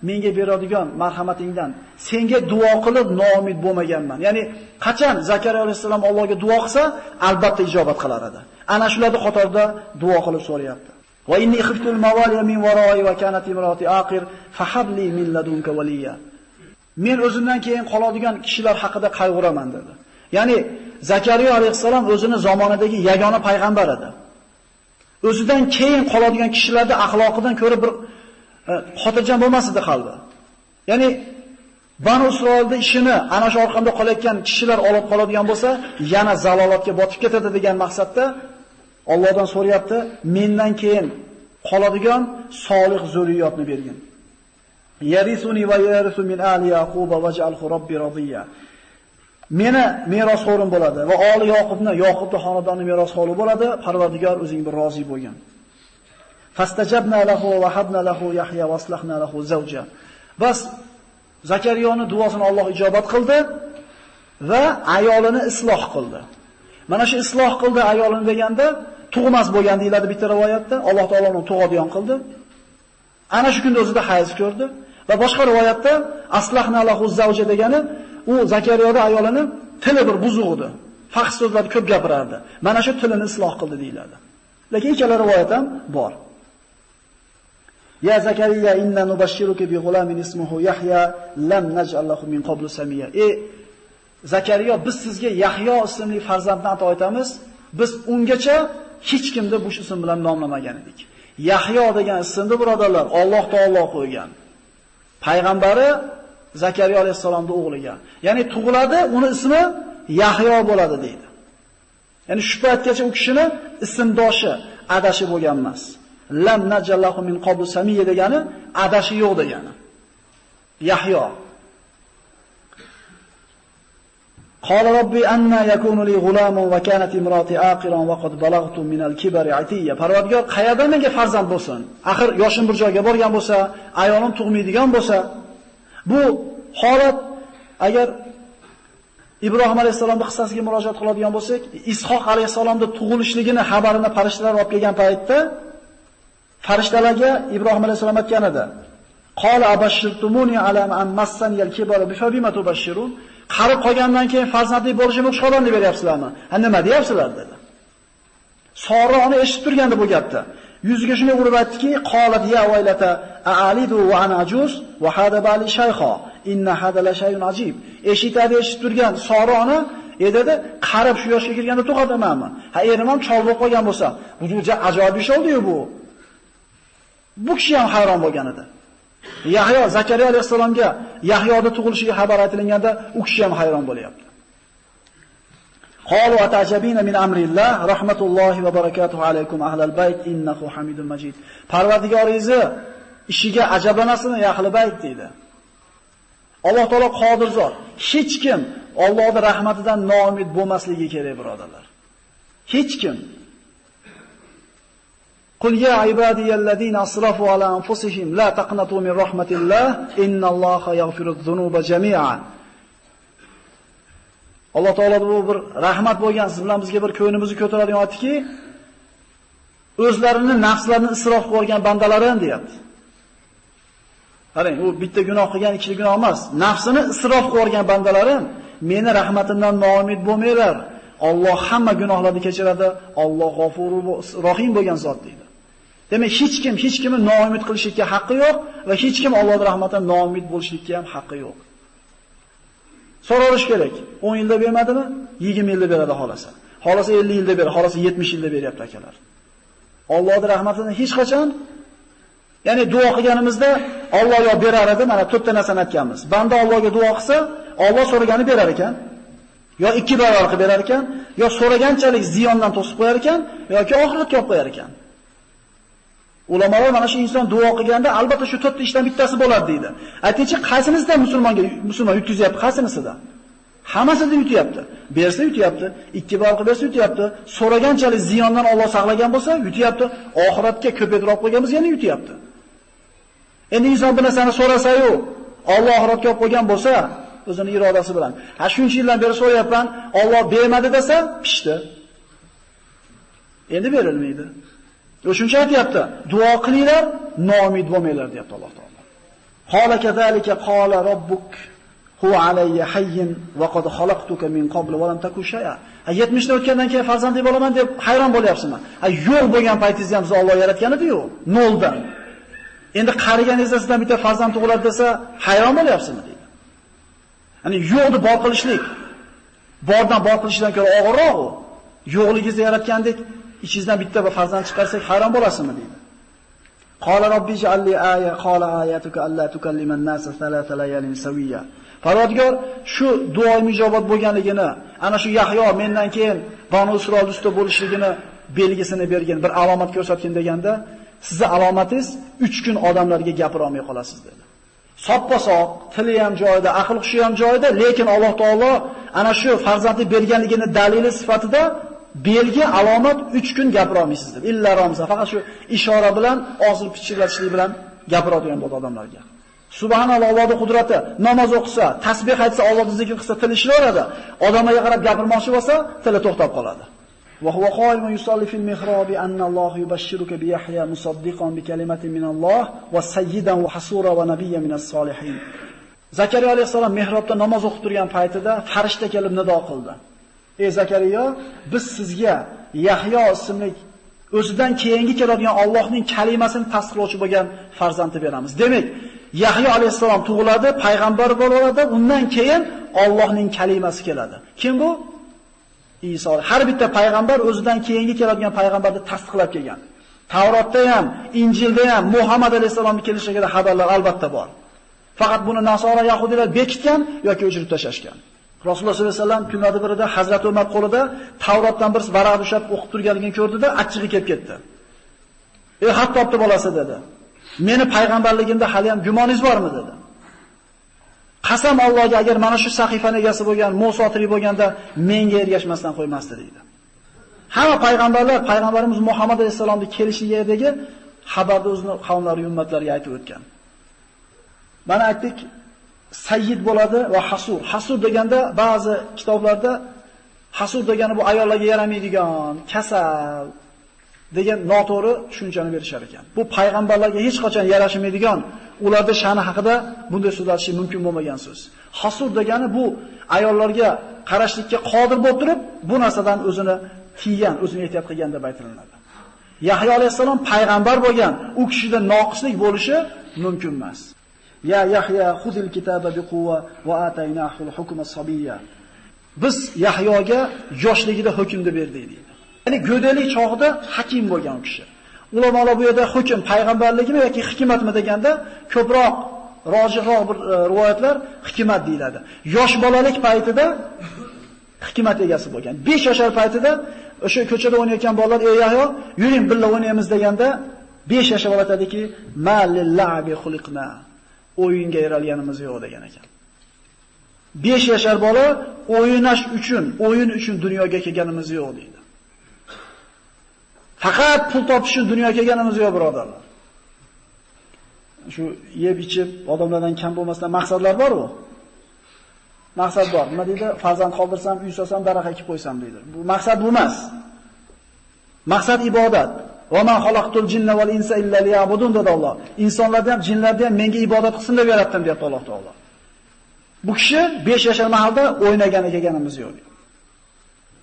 menga beradigan marhamatingdan senga duo qilib noumid bo'lmaganman. Ya'ni qachon Zakariya alayhisalom Allohga duo qilsa, albatta ijobat qilar edi. Ana shularning qatorida duo qilib so'rayapti. Va inni khiftul mawaliya min waroi va kanat imrati aqir fahabli min ladunka waliya. Men o'zimdan keyin qoladigan kishilar haqida qayg'uraman dedi. Ya'ni Zakariya alayhisalom o'zini zamonidagi yagona payg'ambar edi. O'zidan keyin qoladigan kishilarning axloqidan ko'ra bir xotirjam bo'lmas edi qalbi. Ya'ni Banu Isroilning ishini ana shu orqamda qolayotgan kishilar olib qoladigan bo'lsa, yana zalolatga botib ketadi degan maqsadda Allohdan so'rayapti, mendan keyin qoladigan solih zurriyotni bergin. Yarisuni va yarisu min ali yaquba waj'alhu robbi radiya. Meni merosxo'rim bo'ladi va oli Yoqubni xonadoni merosxo'ri bo'ladi. Parvardigor o'zing bir rozi bo'lgin. Fastajabna lahu va habna lahu Yahya va aslahna lahu zawja. Bas Zakariyoni duosini Alloh ijobat qildi va ayolini isloh qildi. Mana shu isloh qildi ayolini deganda tug'mas bo'lgan deyiladi bitta rivoyatda. Alloh taolo uni tug'adigan qildi. Ana shu kunda o'zida hayz ko'rdi va boshqa rivoyatda aslahna lahu zawja degani u Zakariyoda ayolini tili bir buzuq edi. Faxs so'zlarni ko'p gapirardi. Mana shu tilini isloh qildi deyiladi. Lekin ikkala rivoyat ham bor. Ya Zakariya inna nubashshiruka bi g'ulamin ismuhu Yahya lam naj'al lahu min qablu samiyya. Zakariya, biz sizga Yahyo ismli farzandni ato etamiz. Biz ungacha hech kimni bu ism bilan nomlamagan edik. Yahyo degan ismni birodarlar Alloh taolo qo'ygan. Payg'ambari Zakariya alayhisolamning o'g'liga. Ya'ni tug'iladi, uni ismi Yahyo bo'ladi deydi. Ya'ni shu paytgacha u kishini ismdoshi, adashi bo'lgan emas. Lam najallahu min qablu samiyya degani adashi yo'q degani. Yahyo. Qala robbi anna yakunu li g'ulamun va kanat imrati aqiran va qad balagtu min al-kibari atiyya. Parvardigor, qayerdan menga farzand bo'lsin? Axir yoshim bir joyga borgan bo'lsa, ayolim tug'maydigan bo'lsa, bu holat agar Ibrohim alayhisolamning qissasiga murojaat qiladigan bo'lsak, Ishoq alayhisolamning tug'ilishligini xabarini farishtalar olib kelgan paytda farishtalarga Ibrohim alayhisolam aytgan edi. Qala abashshirtumuni ala an massani al-kibaru bifabima tubashshirun. Qarib qolgandan keyin farzandli bo'lishimni xabarni beryapsizlarmi? Ha, nima deyapsizlar dedi. Sora uni eshitib turgandi bu gapni. Yuziga shunday urib aytdiki, qolat ya vaylata a'alidu va ana ajuz va hada bali shaykha inna hada la shay'un ajib. Eshitib turgan Sora uni dedi, qarib shu yoshga kirganda tug'adimanmi? Ha, erim ham chol bo'lib qolgan bo'lsa, bu juda ajoyib ish oldi-yu bu. Bu kishi ham hayron bo'lgan edi. Yahyo Zakariya alayhisalomga Yahyoning tug'ilishiga xabar aytilganda u kishi ham hayron bo'lyapti. Qalu atajabina min amrillah rahmatullohi va barakatuhu alaykum ahlal bayt innahu hamidun majid. Parvardigoringizni ishiga ajablanasizmi ahli bayt dedi. Alloh taolo qodir zot. Hech kim Allohning rahmatidan noumid bo'lmasligi kerak birodarlar. Hech kim. Qul ya ibadiyallazina asrafu ala anfusihim la taqnatu min rahmatillah innalloha yaghfiruz zunuba jami'an. Alloh taolo bu bir rahmat bo'lgan, siz bilan bizga bir ko'nglimizni ko'taradigan aytdiki, o'zlarini nafslarini isrof qilgan bandalarim deyapti. Qarang, u bitta gunoh qilgan, ikkita gunoh emas. Nafsini isrof qilgan bandalarim, meni rahmatimdan noumid bo'lmanglar. Alloh hamma gunohlarni kechiradi. Alloh g'afurur rohim bo'lgan zot deydi. Demak, hech kimni noumid qilishga haqqi yo'q va hech kim Allohning rahmatidan noumid bo'lishga ham haqqi yo'q. So'rash kerak. 10 yilda bermadimi? 20 yilda beradi xolasa. Xolasa 50 yilda beradi, xolasa 70 yilda beryapti akalar. Allohning rahmatidan hech qachon, ya'ni duo qilganimizda Alloh yo berar edi, mana 4 ta narsani aytganmiz. Banda Allohga duo qilsa, Alloh so'ragani berar ekan. Yo 2 barobar qilib berar ekan, yo so'raganchalik ziyondan to'sib qo'yar ekan, yoki oxiratga olib qo'yar ekan. Ulamolar mana shu inson duo qilganda albatta shu 4 ta ishdan bittasi bo'ladi deydi. Aytingchi, qaysinisidan musulmon yutkazyapti, qaysinisidan? Hammasida yutyapti. Bersa yutyapti, 2 barobar qilib bersa yutyapti, so'raganchalik ziyondan Alloh saqlagan bo'lsa yutyapti, oxiratga ko'paytirib qo'ygan bo'lsa yana yutyapti. Endi inson bir narsani so'rasa-yu, Alloh oxiratga olib qo'ygan bo'lsa, o'zining irodasi bilan. Ha shuncha yildan beri so'rayapman, Alloh bermadi desa, pishdi. Endi berilmaydi. O'shuncha aytayapti, duo qilinglar, noumid bo'lmanglar deyapti Alloh taolo. Qala kazalika qala robbuk huwa alayya hayyin va qad khalaqtuka min qabl va lam takun shay'a. 70 ta o'tgandan keyin farzandli bo'laman deb hayron bo'lyapsizmi? Yo'q bo'lgan paytingizda ham sizni Alloh yaratgan edi-yu, noldan. Endi qariganingizda sizdan bitta farzand tug'iladi desa, hayron bo'lyapsizmi deydi. Ya'ni yo'qni bor qilishlik, bordan bor qilishdan ko'ra og'irroq u. Yo'qligingizni yaratgandek, ichingizdan bitta bir farzand chiqarsak hayron bo'lasizmi deydi. Qala robbi ja'alli aya qala ayatuka alla tukallima an-nasa thalatha layalin sawiya. Parvardigor shu duoim ijobat bo'lganligini, ana shu Yahyo mendan keyin Banu Isroil ustida bo'lishligini belgisini bergan, bir alomat ko'rsatgan deganda, sizning alomatingiz 3 kun odamlarga gapira olmay qolasiz dedi. Soppa-soq, tili ham joyida, aql hushi ham joyida, lekin Alloh taolo ana shu farzandni berganligini dalili sifatida belgi alomat 3 kun gapira olmaysiz dedi. Illa ramza, faqat shu ishora bilan, og'zini pichirlatishlik bilan gapiradigan bo'ldi odamlarga. Subhanalloh, Allohning qudrati. Namoz o'qisa, tasbih aytsa, Allohni zikr qilsa, tili ishlayveradi. Odamlarga qarab gapirmoqchi bo'lsa, tili to'xtab qoladi. Va huwa qoimun yusalli fil mihrobi anna Alloh yubashshiruka bi Yahya musaddiqan bi kalimatin min Alloh va sayyidan va hasura va nabiyyan minas solihin. Zakariya alayhisalom mihrobda namoz o'qib turgan paytida farishta kelib nido qildi. Ey Zakariya, biz sizga Yahyo ismli o'zidan keyingi keladigan Allohning kalimasini tasdiqlovchi bo'lgan farzandni beramiz. Demak, Yahyo alayhisalom tug'iladi, payg'ambar bo'ladi, undan keyin Allohning kalimasi keladi. Kim bu? Iso. Har bitta payg'ambar o'zidan keyingi keladigan payg'ambarni tasdiqlab kelgan. Tavrotda ham, Injilda ham Muhammad alayhisalomning kelishligida xabarlar albatta bor. Faqat buni Nasora yahudiylar bekitgan yoki o'chirib tashashgan. Rasululloh sollallohu alayhi vasallam kunlarda birida Hazrat Umar qo'lida Tavrotdan bir varaq ushlab o'qib turganligini ko'rdida, achchig'i kelib ketdi. Hattobni bolasi dedi. Meni payg'ambarligimda hali ham gumoningiz bormi dedi. Qasam Allohga, agar mana shu sahifani egasi bo'lgan Musa tirik bo'lganda menga ergashmasdan qo'ymasdi dedi. Hamma payg'ambarlar payg'ambarimiz Muhammad alayhisalomning kelishligidagi xabarni o'zining qavmlari, ummatlariga aytib o'tgan. Mana aytdik, sayyid bo'ladi va hasur. Hasur deganda ba'zi kitoblarda hasur degani bu ayollarga yaramaydigan, kasal degan noto'g'ri tushunchani berishar ekan. Bu payg'ambarlarga hech qachon yarashmaydigan, ularda sha'ni haqida bunday so'zlash mumkin bo'lmagan so'z. Hasur degani bu ayollarga qarashlikka qodir bo'lib turib, bu narsadan o'zini tiygan, o'zini ehtiyot qilgan deb aytiladi. Yahyo alayhisalom payg'ambar bo'lgan, u kishida noqislik bo'lishi mumkin emas. Ya Yahya xudil kitaba biquva va ataynahul hukma sabiyya. Biz Yahyoga yoshligida hukmni berdik deydi. Ya'ni go'dalik chog'ida hakim bo'lgan u kishi. Ulamolar bu yerda hukm payg'ambarligimi yoki hikmatmi deganda ko'proq rojihroq bir rivoyatlar hikmat deyiladi. Yosh bolalik paytida hikmat egasi bo'lgan. 5 yoshar paytida o'sha ko'chada o'ynayotgan bolalar, "Ey Yahyo, yuring birga o'ynaymiz" deganda 5 yoshar bola aytadiki, "Ma lillahi xuliqna." O'yinga yaralganimiz yo'q degan ekan. 5 yoshar bola o'ynash uchun, o'yin uchun dunyoga kelganimiz yo'q deydi. Faqat pul topish uchun dunyoga kelganimiz yo'q, birodarlar. Shu yeb ichib odamlardan kam bo'lmasdan maqsadlar bor-ku. Maqsad bor. Nima deydi? Farzand qoldirsam, uy solsam, daraxt ekib qo'ysam deydi. Bu maqsad bu emas. Maqsad ibodat. Va ma xalaqtul jinna val insa illa liya'budun dedi Alloh. Insonlarni ham, jinlarni ham menga ibodat qilsin deb yaratdim deyapti Alloh taolo. Bu kishi 5 yoshar mahalda o'ynagan ekanimiz yo'q.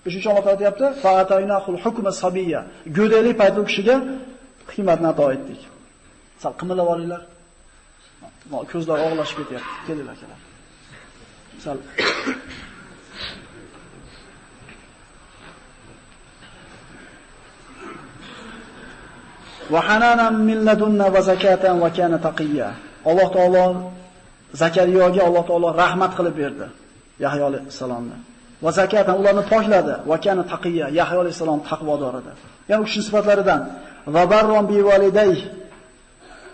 Uchinchi Alloh taolo aytibdi: "Fa'ataynahul hukma sabiyya." Go'dalik payti u kishiga hikmatni ato etdik. Sal qimillab olinglar. Ko'zlar og'lashib ketyapti. Kelinglar, kelar. Sal va hananan min ladunna va zakatan va kana taqiyya. Alloh taolo Zakariyoga Alloh taolo rahmat qilib berdi. Yahyo alayhisalomni. Va zakatan ularni pokladi. Va kana taqiyya. Yahyo alayhisalom taqvodor edi. Ya'ni u kishining sifatlaridan va barron bi validayhi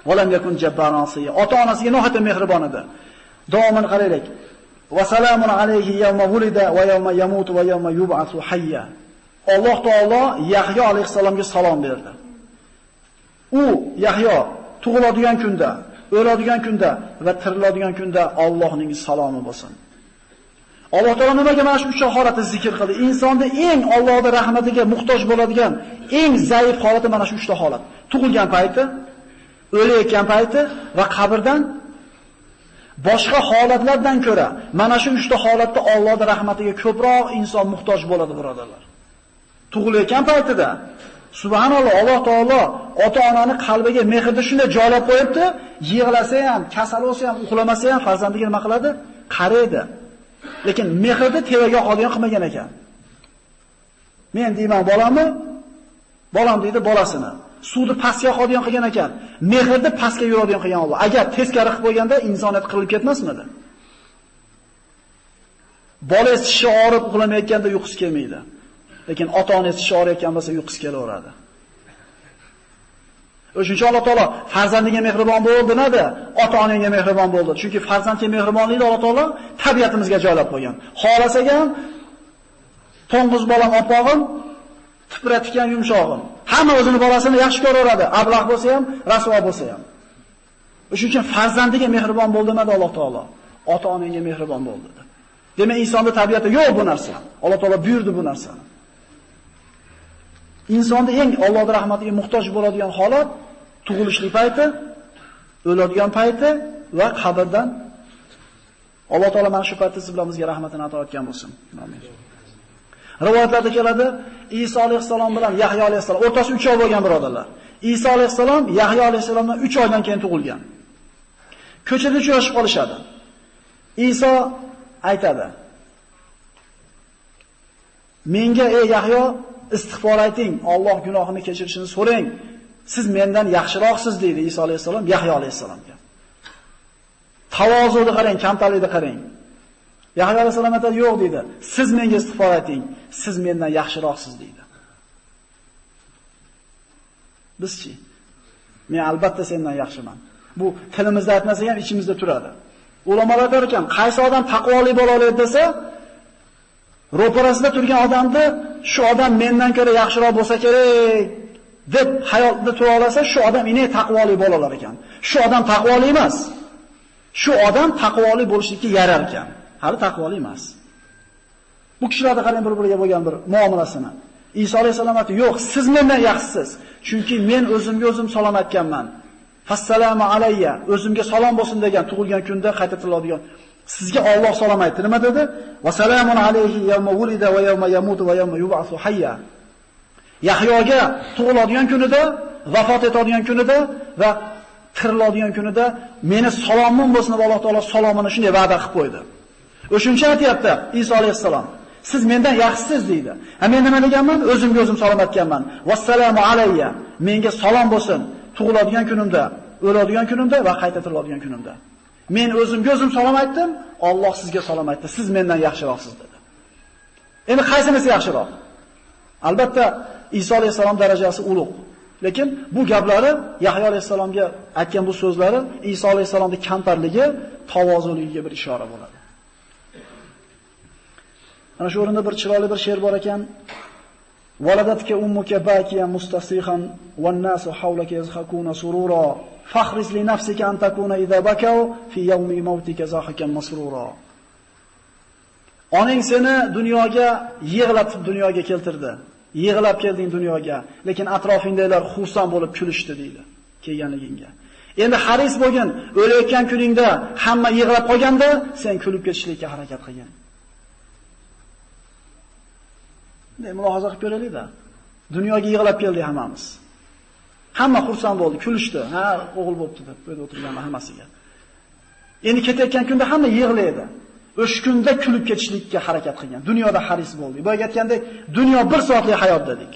va lam yakun jabbaran asiya. Ota-onasiga nihoyatda mehribon edi. Davoman qaraylik. Va salamun alayhi yawma wulida va yawma yamutu va yawma yub'athu hayya. Alloh taolo Yahyo alayhisalomga salom berdi. U Yahyo tug'iladigan kunda, o'ladigan kunda va tiriladigan kunda Allohning salomi bo'lsin. Alloh taolo nimaga mana shu 3 holatni zikr qildi? Insonning eng Allohning rahmatiga muhtoj bo'ladigan eng zaif holati mana shu 3 holat. Tug'ilgan payti, o'layotgan payti va qabrdan boshqa holatlardan ko'ra mana shu 3 holatda Allohning rahmatiga ko'proq inson muhtoj bo'ladi, birodarlar. Tug'ilayotgan paytida subhanalloh, Alloh taolo ota-onani qalbiga mehrni shunday joylab qo'yibdi, yig'lasa ham, kasal bo'lsa ham, uxlamasa ham farzandiga nima qiladi? Qaraydi. Lekin mehrni tevaga oladigan qilmagan ekan. Men deyman bolamni, bolam deydi bolasini. Suvni pastga oladigan qilgan ekan. Mehrni pastga yuradigan qilgan Alloh. Agar teskari qilib qo'yganda insoniyat qirilib ketmasmidi? Bola tishi og'rib uxlamayotganda uyqusi kelmaydi. Lekin ota-onasi tishi og'riyotgan bo'lsa uyqusi kelaveradi. O'shuncha Alloh taolo farzandiga mehribon bo'ldi nima? Ota-onaga mehribon bo'ldi. Chunki farzandga mehribonlikni Alloh taolo tabiatimizga joylab qo'ygan. Xohlasak ham to'ng'iz bolam opog'im, tipratgan yumshog'im. Hamma o'zini bolasini yaxshi ko'raveradi. Ablah bo'lsa ham, rasvo bo'lsa ham. O'shuning uchun farzandiga mehribon bo'ldi nima Alloh taolo? Ota-onaga mehribon bo'ldi. Demak, insonning tabiatida yo'q bu narsa. Alloh taolo buyurdi bu narsani. Insonning eng Allohning rahmatiga muhtoj bo'ladigan holat tug'ilishlik payti, o'ladigan payti va qabrdan Alloh taolo mana shu paytda siz bilan bizga rahmatini ato etgan bo'lsin. Amin. Rivoyatlarda keladi, Iso alayhisalom bilan Yahyo alayhisalom o'rtasi 3 oy bo'lgan birodarlar. Iso alayhisalom Yahyo alayhisalomdan 3 oydan keyin tug'ilgan. Ko'chada uchrashib qolishadi. Iso aytadi: "Menga ey Yahyo istig'for ayting, Alloh gunohimni kechirishini so'rang. Siz mendan yaxshiroqsiz" deydi Iso alayhisalom Yahyo alayhisalomga. Tavozuni qarang, kamtarlikni qarang. Yahyo alayhisalom aytadi, "Yo'q" deydi. "Siz menga istig'for ayting, siz mendan yaxshiroqsiz" deydi. Bizchi? Men albatta sendan yaxshiman. Bu tilimizda aytmasak ham ichimizda turadi. Ulamolar aytar ekan, qaysi odam taqvoli bo'la oladi desa, ro'parasida turgan odamni shu odam mendan ko'ra yaxshiroq bo'lsa kerak deb hayotda tura olsa, shu odam ine taqvoli bo'la olar ekan. Shu odam taqvoli emas. Shu odam taqvoli bo'lishlikka yarar ekan. Hali taqvoli emas. Bu kishilarda qarang bir-biriga bo'lgan bir muomalasini. Iso alayhisalom aytdi, "Yo'q, siz mendan yaxshisiz. Chunki men o'zimga o'zim salom aytganman. Fassalamu alayya, o'zimga salom bo'lsin" degan tug'ilgan kunda qaytariladigan. Sizga Alloh salom aytdi. Nima dedi? "Va salamun alayhi yawma wulida va yawma yamutu va yawma yub'athu hayya." Yahyoga tug'iladigan kunida, vafot etadigan kunida va tiriladigan kunida meni salomim bo'lsin deb Alloh taolo salomini shunday va'da qilib qo'ydi. O'shuncha aytayapti Iso alayhisalom. Siz mendan yaxshisiz deydi. Men nima deganman? O'zimga o'zim salom aytganman. Vassalamu alayya. Menga salom bo'lsin tug'iladigan kunimda, o'ladigan kunimda va qayta tiriladigan kunimda. Men o'zimga o'zim salom aytdim, Alloh sizga salom aytdi. Siz mendan yaxshiroqsiz dedi. Endi qaysinisi yaxshiroq? Albatta Iso alayhisalom darajasi ulug'. Lekin bu gaplari Yahyo alayhisalomga aytgan bu so'zlari Iso alayhisalomning kamtarligi, tavozunligiga bir ishora bo'ladi. Ana shu o'rinda bir chiroyli bir she'r bor ekan. Valadatka ummuka bakiyan mustasihan wan nasu hawlaka yazhakuna surura fakhris li nafsika an takuna idha bakaw fi yawmi mawtika zahakan masrura. Onang seni dunyoga yig'latib dunyoga keltirdi. Yig'lab kelding dunyoga, lekin atrofingdagilar xursand bo'lib kulishdi deydi kelganligingga. Endi haris bo'lgin, o'layotgan kuningda hamma yig'lab qolganda sen kulib ketishlikka harakat qilgin. Mulohaza qilib ko'raylik-da. Dunyoga yig'lab keldik hammamiz. Hamma xursand bo'ldi, kulishdi. Ha, o'g'il bo'pti deb bu yerda o'tirganlar hammasiga. Endi ketayotgan kunda hamma yig'laydi. O'sha kunda kulib ketishlikka harakat qilgan. Dunyoda haris bo'ldik. Boya aytgandek, dunyo bir soatlik hayot dedik.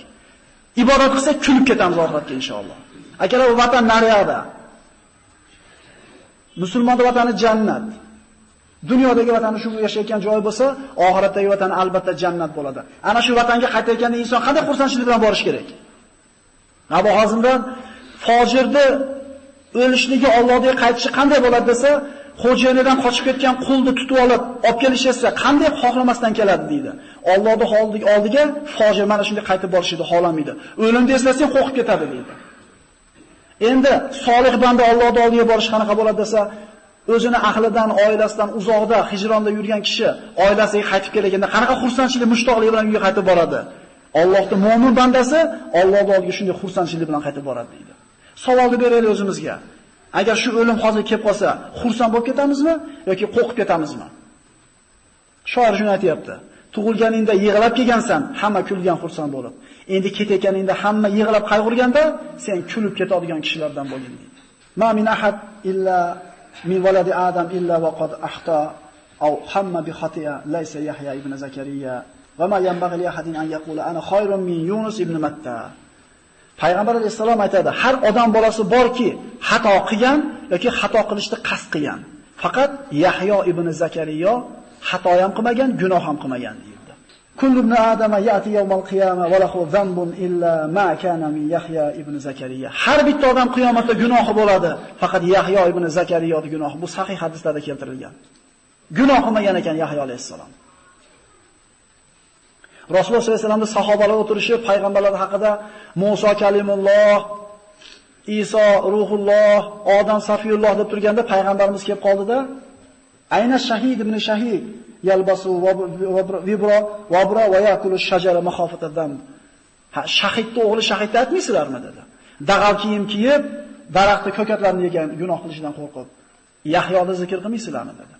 Ibodat qilsak kulib ketamiz oxiratga inshaalloh. Akalar, bu vatan nariyada. Musulmonning vatani jannat. Dunyodagi vatani shu yashayotgan joy bo'lsa, oxiratdagi vatani albatta jannat bo'ladi. Ana shu vatanga qaytayotganda inson qanday xursandchilik bilan borish kerak? Abu Hozimdan fojirni o'lishligi, Allohga qaytishi qanday bo'ladi desa, xo'jayinidan qochib ketgan qulni tutib olib kelishsa, qanday xohlamasdan keladi deydi. Allohning oldiga fojir mana shunday qaytib borishni xohlamaydi. O'limni eslasang qo'rqib ketadi deydi. Endi solih banda Allohning oldiga borish qanaqa bo'ladi desa, o'zini ahlidan, oilasidan uzoqda, hijronda yurgan kishi oilasiga qaytib kelganda qanaqa xursandchilik, mushtoqlik bilan uyga qaytib boradi? Allohning mo'min bandasi Allohning oldiga shunday xursandchilik bilan qaytib boradi deydi. Savolni beraylik o'zimizga. Agar shu o'lim hozir kelib qolsa, xursand bo'lib ketamizmi yoki qo'rqib ketamizmi? Shoir shuni aytayapti. Tug'ilganingda yig'lab kelgansan, hamma kulgan xursand bo'lib. Endi ketayotganingda hamma yig'lab qayg'urganda, sen kulib ketadigan kishilardan bo'lgin deydi. Ma min ahad illa min waladi Adam illa waqad ahta aw hamma bi khati'a laysa Yahya ibn Zakariya va ma yanbaghi li ahadin an yaqula ana khayrun min Yunus ibn Matta. Payg'ambar alayhisalom aytadi, har odam bolasi borki, xato qilgan yoki xato qilishni qasd qilgan. Faqat Yahyo ibn Zakariya xato ham qilmagan, gunoh ham qilmagan deydi. Kullu ibn Adama ya'ti yawmal qiyamah wa lahu dhanbun illa ma kana min Yahya ibn Zakariya. Har bitta odam qiyomatda gunohi bo'ladi, faqat Yahyo ibn Zakariyaning gunohi. Bu sahih hadislarda keltirilgan. Gunoh qilmagan ekan Yahyo alayhisalom. Rasululloh sollallohu alayhi vasallamning sahobalar o'tirishib, payg'ambarlar haqida Musa kalimulloh, Iso ruhulloh, Odam safiyulloh deb turganda payg'ambarimiz kelib qoldida, ayna shahid ibn shahid yalbasu wabra va yakulu shajara makhofatadan. Shahidning o'g'li shahidni aytmaysizlarmi dedi. Dag'al kiyim kiyib, daraxtni ko'katlarini yegan gunoh qilishidan qo'rqib, Yahyoni zikr qilmaysizlarmi dedi.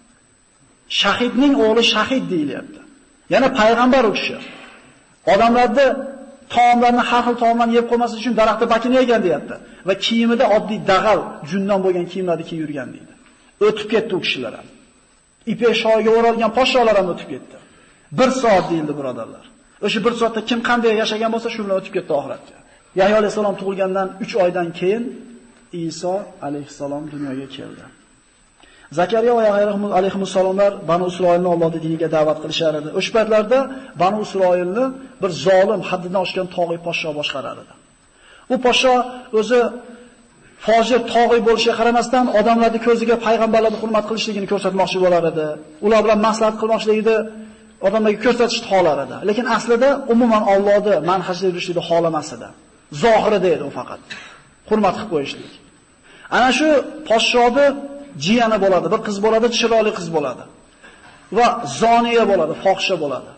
Shahidning o'g'li shahid deyilyapti. Yana payg'ambar u kishi. Odamlarni taomlarni har xil taomlarni yeb qo'ymaslik uchun daraxtni bakini yegan deyapti va kiyimida oddiy dag'al, jundan bo'lgan kiyimlarni kiyib yurgan deydi. O'tib ketdi u kishilar ham. Ipek shoyiga o'ralgan podsholar ham o'tib ketdi. 1 soat deyildi birodarlar. O'sha 1 soatda kim qanday yashagan bo'lsa, shu bilan o'tib ketdi oxiratga. Yahyo alayhisalom tug'ilgandan 3 oydan keyin Iso alayhisalom dunyoga keldi. Zakariya va Yahyo alayhimussalomlar Banu Isroilni Allohning diniga da'vat qilishar edi. O'sha paytlarda Banu Isroilni bir zolim, haddidan oshgan tog'iy podsho boshqarar edi. U podsho o'zi fojir tog'iy bo'lishiga qaramasdan odamlarning ko'ziga payg'ambarlarni hurmat qilishligini ko'rsatmoqchi bo'lar edi. Ular bilan maslahat qilmoqchiligini odamlarga ko'rsatishni xohlar edi. Lekin aslida umuman Allohni manhajida yurishlikni xohlamas edi. Zohirida edi u faqat. Hurmat qilib qo'yishlik. Ana shu podshoni jiyani bo'ladi, bir qiz bo'ladi, chiroyli qiz bo'ladi. Va zoniya bo'ladi, fohisha bo'ladi.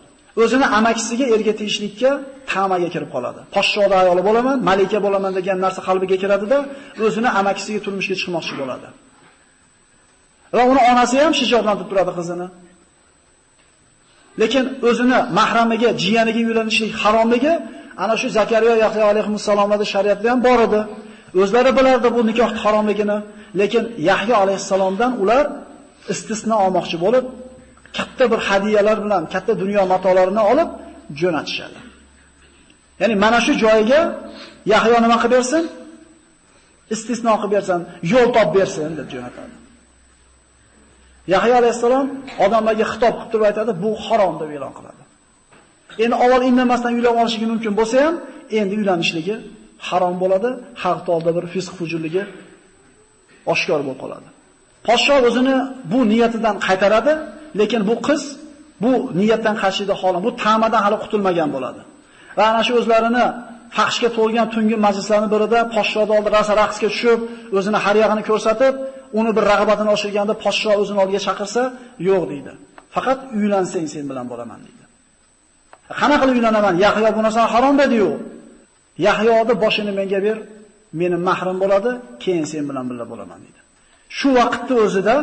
O'zini amakisiga erga tegishlikka tamaga kirib qoladi. Podshoning ayoli bo'laman, malika bo'laman degan narsa qalbiga kiradi-da, o'zini amakisiga turmushga chiqmoqchi bo'ladi. Va uni onasi ham shijoatlantirib turadi qizini. Lekin o'zini mahramiga, jiyaniga uylanishlik haromligi ana shu Zakariya Yahyo alayhimussalomning shariatida ham bor edi. O'zlari bilardi bu nikoh haromligini, lekin Yahyo alayhisalomdan ular istisno olmoqchi bo'lib, katta bir hadiyalar bilan, katta dunyo matolarini olib jo'natishadi. Ya'ni mana shu joyiga Yahyo nima qilib bersin? Istisno qilib bersin, yo'l topib bersin deb jo'natadi. Yahyo alayhisalom odamlarga xitob qilib turib aytadi, bu harom deb e'lon qiladi. Endi avval indamasdan uylanib olishligi mumkin bo'lsa ham, endi uylanishligi harom bo'ladi, xalq oldida bir fisq fujurligi oshkor bo'lib qoladi. Podsho o'zini bu niyatidan qaytaradi, lekin bu qiz bu niyatdan qaytishida holan, bu ta'madan hali qutulmagan bo'ladi. Va ana shu o'zlarini fahshga to'lgan tungi majlislarning birida podshoning oldida raqsga tushib, o'zini har yog'ini ko'rsatib, uni bir rag'batini oshirganda podsho o'zini oldiga chaqirsa, yo'q deydi. Faqat uylansang sen bilan bo'laman deydi. Qanaqa qilib uylanaman? Yahyo bu narsani harom dedi-yu. Yahyoni boshini menga ber, meni mahrim bo'ladi, keyin sen bilan birga bo'laman dedi. Shu vaqtda o'zida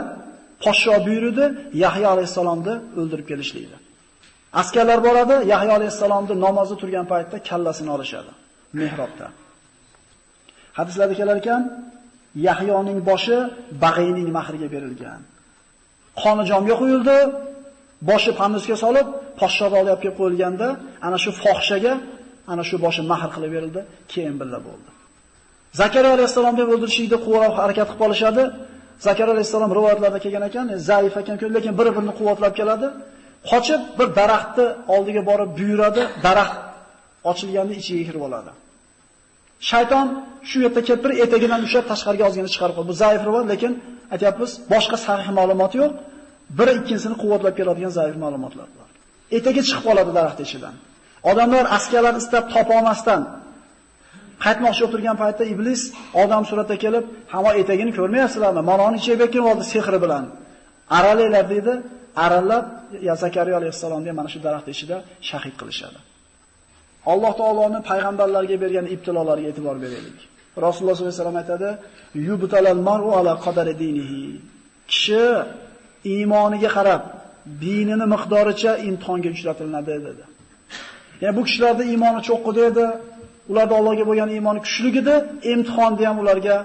podsho buyurdi, Yahyo alayhisalomni o'ldirib kelishlikdi. Askarlar boradi, Yahyo alayhisalomni namozda turgan paytda kallasini olishadi, mehrobda. Hadislarda kelar ekan, Yahyoning boshi Bag'iyning mahriga berilgan. Qoni jomga qo'yildi, boshi pandusga solib, podshoga olib kelib qo'yilganda, ana shu fohishaga ana shu boshi mahr qilib berildi, keyin billa bo'ldi. Zakariya alayhisalomni o'ldirishlikda quvvat harakat qilib olishadi. Zakariya alayhisalom rivoyatlarda kelgan ekan, zaif ekan, lekin bir-birini quvvatlab keladi. Qochib bir daraxtni oldiga borib buyuradi, daraxt ochilganda ichiga kirib oladi. Shayton shu yerda kelib bir etagidan ushlab tashqariga ozgina chiqarib qo'ydi. Bu zaif rivoyat, lekin aytayapmiz, boshqa sahih ma'lumot yo'q. Biri ikkinchisini quvvatlab keladigan zaif ma'lumotlar bor. Etagi chiqib qoladi daraxt ichidan. Odamlar askarlar istab topa olmasdan Qaytmoqchi bo'lib turgan paytda iblis odam suratda kelib, "Hamma etagini ko'rmayapsizlarmi? Manoni ichib ekin oldi sehri bilan. Aralanglar" dedi. Aralab Zakariya alayhissalomni mana shu daraxt ichida shahid qilishadi. Alloh taoloning payg'ambarlarga bergan ibtilolarga e'tibor beraylik. Rasululloh sollallohu alayhi vasallam aytadi: "Yubtalal mar'u ala qadari dinihi." Kishi iymoniga qarab, dinini miqdoricha imtihonga uchratiladi dedi. Ya'ni bu kishilarda iymoni cho'qqi edi, ularda Allohga bo'lgan iymoni kuchli edi, imtihonda ham ularga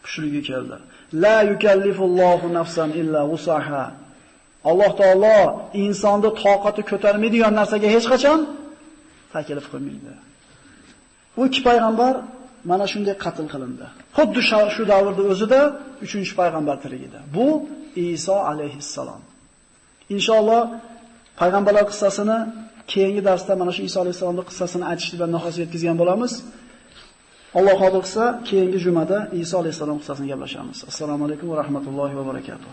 kuchligi keldi. La yukallifullohu nafsan illa wusaha. Alloh taolo insonni toqati ko'tarmaydigan narsaga hech qachon taklif qilmaydi. Bu ikki payg'ambar mana shunday qatl qilindi. Xuddi shu davrda o'zida 3-payg'ambar tirik edi. Bu Iso alayhissalom. Inshaalloh payg'ambarlar qissasini keyingi darsda mana shu Iso alayhissalomning qissasini aytishni bilan nihoyasiga yetkazgan bo'lamiz. Alloh xohlasa keyingi jumada Iso alayhissalom qissasini gaplashamiz. Assalomu alaykum va rahmatullohi va barakatuh.